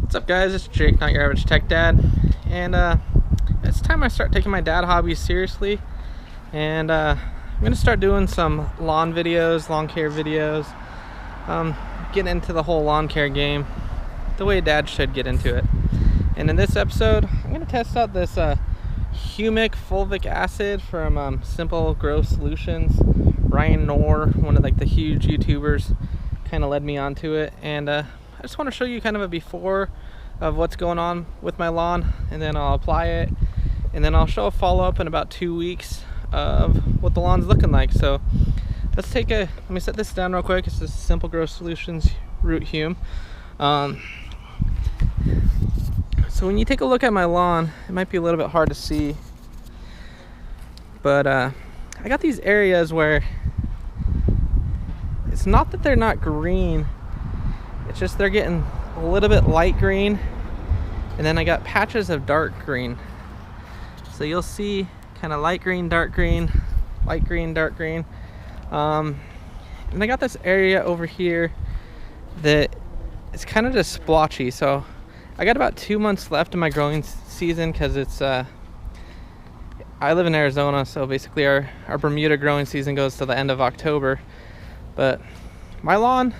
What's up, guys? It's Jake, not your average tech dad, and it's time I start taking my dad hobbies seriously. And I'm gonna start doing some lawn videos, lawn care videos, getting into the whole lawn care game the way dad should get into it. And in this episode, I'm gonna test out this Humic Fulvic Acid from Simple Grow Solutions. Ryan Knorr, one of the huge YouTubers, kind of led me onto it, and I just want to show you kind of a before of what's going on with my lawn, and then I'll apply it, and then I'll show a follow-up in about 2 weeks of what the lawn's looking like. So let me set this down real quick. It's this Simple Grow Solutions Root Hume. So when you take a look at my lawn, it might be a little bit hard to see, but I got these areas where it's not that they're not green, it's just they're getting a little bit light green, and then I got patches of dark green. So you'll see kind of light green, dark green, light green, dark green. And I got this area over here that it's kind of just splotchy. So I got about 2 months left in my growing season, because it's I live in Arizona, so basically our Bermuda growing season goes to the end of October. But my lawn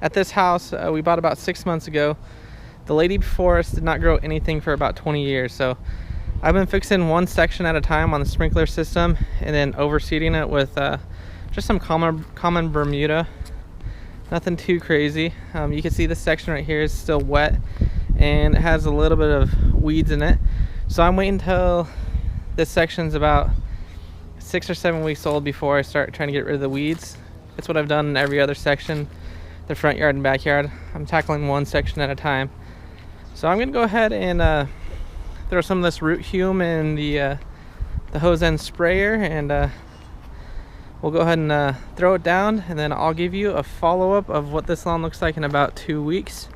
at this house, we bought about 6 months ago. The lady before us did not grow anything for about 20 years. So I've been fixing one section at a time on the sprinkler system, and then overseeding it with just some common Bermuda. Nothing too crazy. You can see this section right here is still wet, and it has a little bit of weeds in it. So I'm waiting until this section's about 6 or 7 weeks old before I start trying to get rid of the weeds. That's what I've done in every other section, the front yard and backyard. I'm tackling one section at a time. So I'm gonna go ahead and throw some of this root hume in the hose end sprayer, and we'll go ahead and throw it down, and then I'll give you a follow-up of what this lawn looks like in about 2 weeks.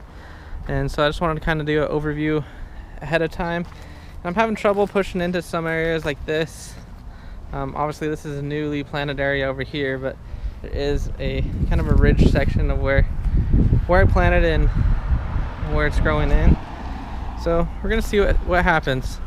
And so I just wanted to kind of do an overview ahead of time. And I'm having trouble pushing into some areas like this. Obviously this is a newly planted area over here, but there is a kind of a ridge section of where I planted and where it's growing in. So we're gonna see what happens.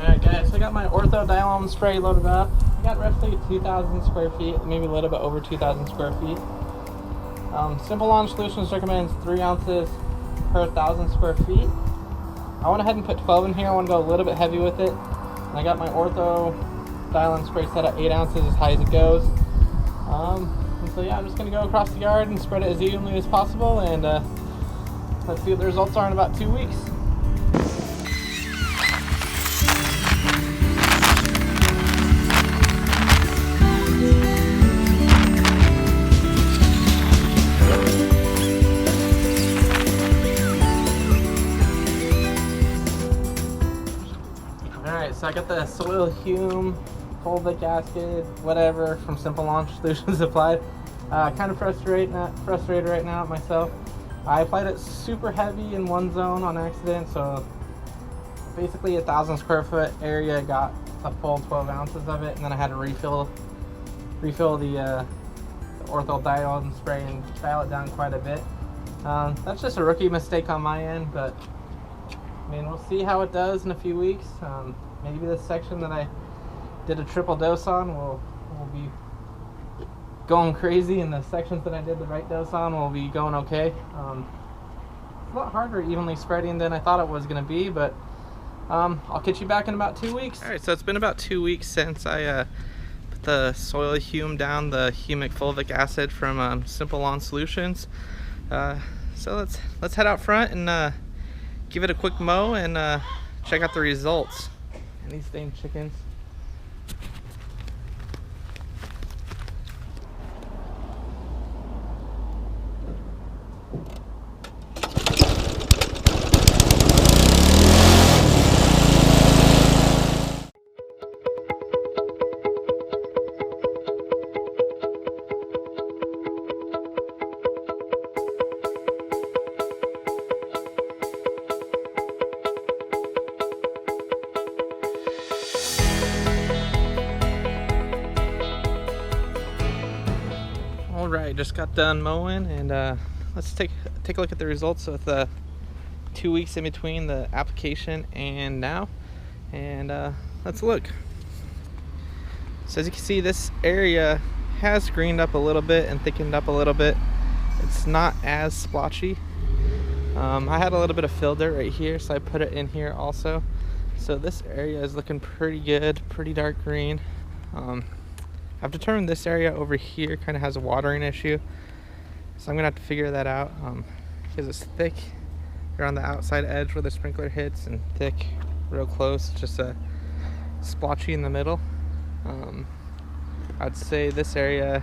Alright guys, so I got my ortho spray loaded up. I got roughly 2,000 square feet, maybe a little bit over 2,000 square feet. Simple Lawn Solutions recommends 3 ounces per 1,000 square feet. I went ahead and put 12 in here. I want to go a little bit heavy with it. And I got my ortho dial-in spray set at 8 ounces, as high as it goes. And so yeah, I'm just going to go across the yard and spread it as evenly as possible, and let's see what the results are in about 2 weeks. So I got the soil Hume, fulvic acid, whatever, from Simple Lawn Solutions applied. Kind of frustrated right now myself. I applied it super heavy in one zone on accident, so basically 1,000 square foot area got a full 12 ounces of it, and then I had to refill the ortho dial spray and dial it down quite a bit. That's just a rookie mistake on my end, but I mean, we'll see how it does in a few weeks. Maybe this section that I did a triple dose on will be going crazy, and the sections that I did the right dose on will be going okay. It's a lot harder evenly spreading than I thought it was going to be, but I'll catch you back in about 2 weeks. Alright, so it's been about 2 weeks since I put the soil Hume down, the Humic Fulvic Acid from Simple Lawn Solutions. So let's head out front and give it a quick mow and check out the results. And these dang chickens. Alright, just got done mowing, and let's take a look at the results with 2 weeks in between the application and now, and let's look. So as you can see, this area has greened up a little bit and thickened up a little bit. It's not as splotchy. I had a little bit of fill dirt right here, so I put it in here also. So this area is looking pretty good, pretty dark green. I've determined this area over here kind of has a watering issue, so I'm gonna have to figure that out, because it's thick around the outside edge where the sprinkler hits and thick real close, just a splotchy in the middle. I'd say this area,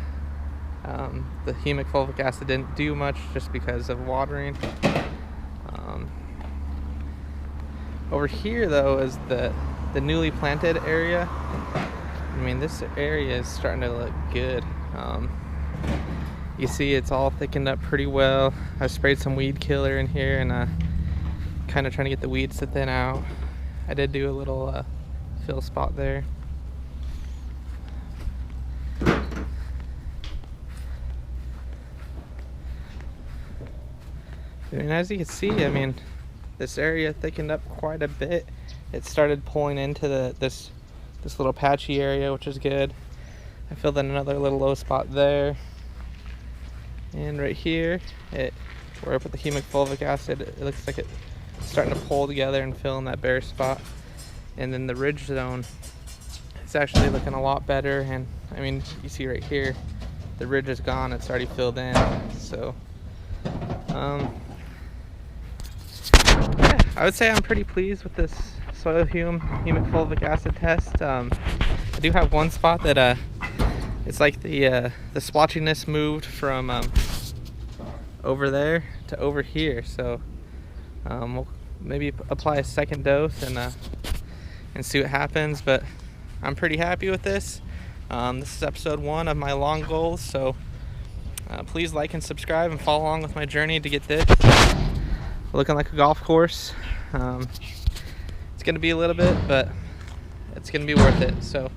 the Humic Fulvic Acid didn't do much just because of watering. Over here though is the newly planted area. I mean, this area is starting to look good. You see it's all thickened up pretty well. I sprayed some weed killer in here and kind of trying to get the weeds to thin out. I did do a little fill spot there. And as you can see, I mean, this area thickened up quite a bit. It started pulling into this little patchy area, which is good. I filled in another little low spot there. And right here, where I put the Humic Fulvic Acid, it looks like it's starting to pull together and fill in that bare spot. And then the ridge zone, it's actually looking a lot better. And I mean, you see right here, the ridge is gone, it's already filled in. So, yeah, I would say I'm pretty pleased with this soil Humic Fulvic Acid test. I do have one spot that it's like the splotchiness moved from over there to over here, so we'll maybe apply a second dose and see what happens. But I'm pretty happy with this. This is episode 1 of my long goals, so please like and subscribe and follow along with my journey to get this looking like a golf course. It's gonna be a little bit, but it's gonna be worth it. So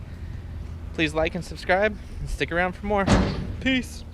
please like and subscribe and stick around for more. Peace.